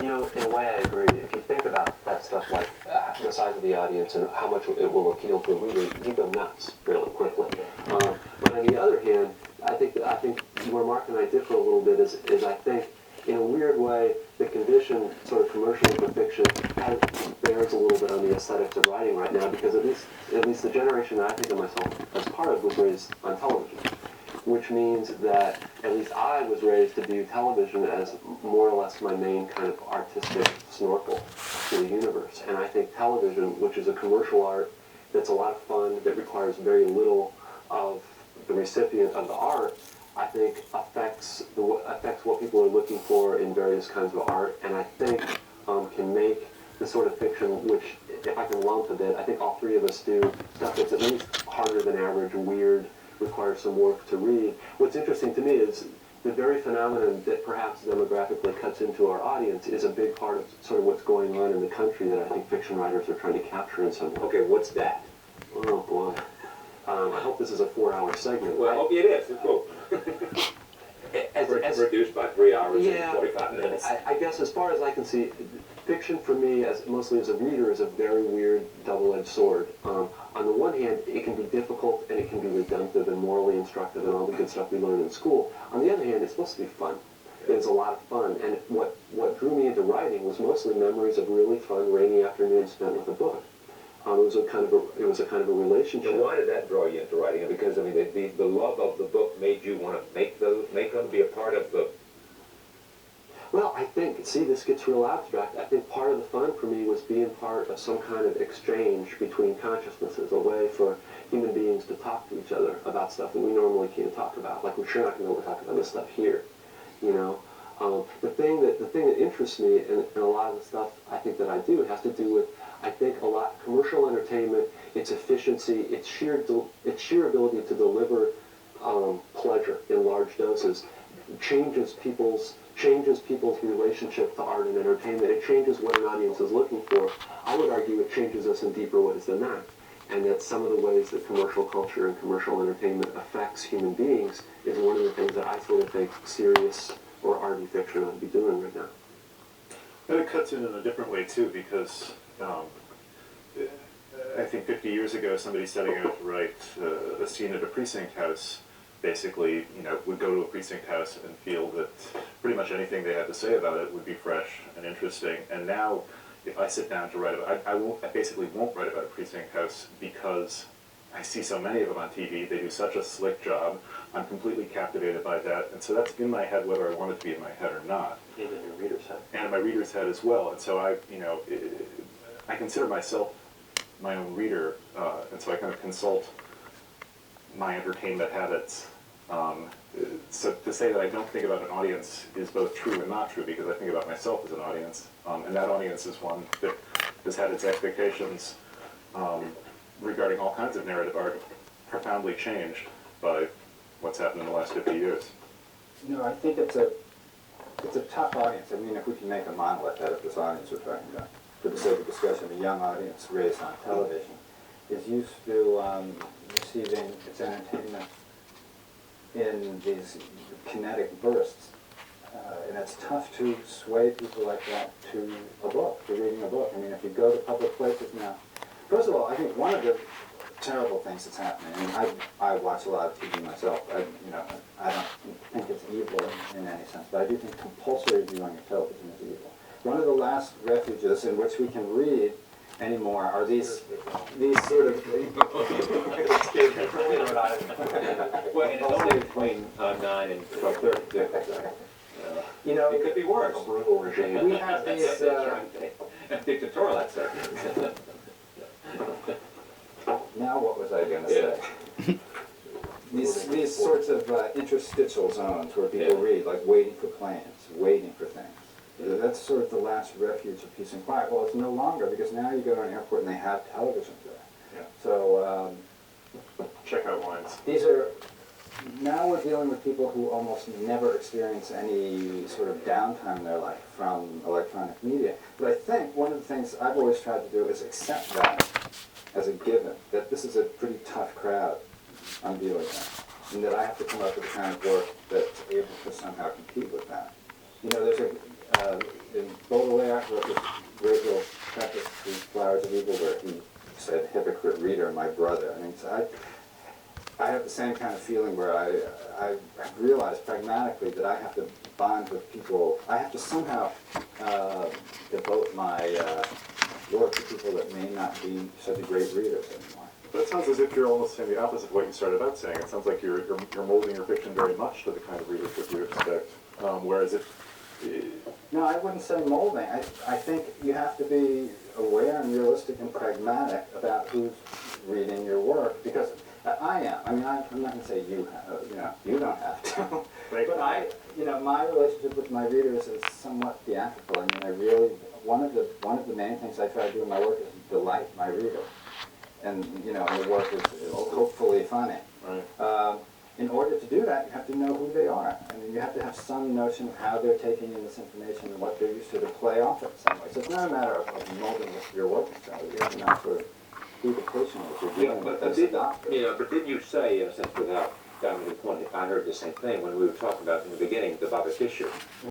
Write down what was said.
You know, in a way, I agree. If you think about that stuff, like the size of the audience and how much it will appeal to a reader, you go nuts really quickly. But on the other hand, I think where Mark and I differ a little bit is I think, in a weird way, the condition, sort of commercially for fiction, bears a little bit on the aesthetics of writing right now, because at least the generation that I think of myself as part of was raised on television, which means that at least I was raised to view television as more or less my main kind of artistic snorkel to the universe. And I think television, which is a commercial art that's a lot of fun, that requires very little of the recipient of the art, I think affects what people are looking for in various kinds of art, and I think can make the sort of fiction, which, if I can lump a bit, I think all three of us do stuff that's at least harder than average, weird, requires some work to read. What's interesting to me is the very phenomenon that perhaps demographically cuts into our audience is a big part of sort of what's going on in the country that I think fiction writers are trying to capture in some way. Okay, what's that? Oh boy. I hope this is a 4-hour segment. Well, it is. It's cool. Reduced by 3 hours and 45 minutes. I guess as far as I can see, fiction for me, mostly as a reader, is a very weird double-edged sword. On the one hand, it can be difficult and it can be redemptive and morally instructive and all the good stuff we learn in school. On the other hand, it's supposed to be fun. It's a lot of fun, and what drew me into writing was mostly memories of really fun rainy afternoons spent with a book. It was a kind of a relationship. Now, why did that draw you into writing? Because I mean, the love of the book made you want to make them be a part of the. Well, I think, see, this gets real abstract. I think part of the fun for me was being part of some kind of exchange between consciousnesses, a way for human beings to talk to each other about stuff that we normally can't talk about. Like, we're sure not going to be able to talk about this stuff here, you know. The thing that interests me in a lot of the stuff I think that I do has to do with, I think, a lot commercial entertainment, its efficiency, its sheer ability to deliver pleasure in large doses, changes people's relationship to art and entertainment. It changes what an audience is looking for. I would argue it changes us in deeper ways than that. And that some of the ways that commercial culture and commercial entertainment affects human beings is one of the things that I sort of think serious or arty fiction ought to be doing right now. And it cuts in a different way too, because I think 50 years ago somebody setting out to write a scene at a precinct house basically, would go to a precinct house and feel that pretty much anything they had to say about it would be fresh and interesting. And now, if I sit down to write about, I basically won't write about a precinct house because I see so many of them on TV. They do such a slick job. I'm completely captivated by that, and so that's in my head whether I want it to be in my head or not. And in your reader's head. And in my reader's head as well. And so I consider myself my own reader, and so I kind of consult my entertainment habits. So to say that I don't think about an audience is both true and not true, because I think about myself as an audience, and that audience is one that has had its expectations regarding all kinds of narrative art profoundly changed by what's happened in the last 50 years. I think it's a tough audience. I mean, if we can make a monolith out of this audience we're talking about, for the sake of discussion, a young audience raised on television is used to receiving its entertainment in these kinetic bursts. And it's tough to sway people like that to a book, to reading a book. I mean, if you go to public places now, first of all, I think one of the terrible things that's happening, and I watch a lot of TV myself, I don't think it's evil in any sense, but I do think compulsory viewing of television is evil. One of the last refuges in which we can read anymore are these sort of well, and it's only between 9 and 12:30. It could be worse. A brutal regime. we have these Dictatorial, that's it. now what was I going to say? These sorts of interstitial zones where people read, like waiting for planes, waiting for things. That's sort of the last refuge of peace and quiet. Well, it's no longer, because now you go to an airport and they have television there. Yeah. So Checkout lines. now we're dealing with people who almost never experience any sort of downtime in their life from electronic media. But I think one of the things I've always tried to do is accept that as a given, that this is a pretty tough crowd I'm dealing with, and that I have to come up with the kind of work that's able to somehow compete with that. There's in Baudelaire talked about this great little preface to Flowers of Evil where he said, "Hypocrite reader, my brother." I mean, so I have the same kind of feeling where I realize pragmatically that I have to bond with people. I have to somehow devote my work to people that may not be such great readers anymore. But it sounds as if you're almost saying the opposite of what you started out saying. It sounds like you're molding your fiction very much to the kind of readership you expect. Whereas if... No, I wouldn't say molding. I think you have to be aware and realistic and pragmatic about who's reading your work, because I am. I mean, I'm not going to say you have, you don't have to. But my relationship with my readers is somewhat theatrical. I mean, one of the main things I try to do in my work is delight my reader. And, the work is hopefully funny. Right. In order to do that, you have to know who they are. I mean, you have to have some notion of how they're taking in this information and what they're used to play off it in some way. So it's not a matter of molding your work. So you have to know sort of who the patient is you're dealing with as a doctor. But didn't you say, in a sense, without diving into the point, I heard the same thing when we were talking about in the beginning, the Bobby Fischer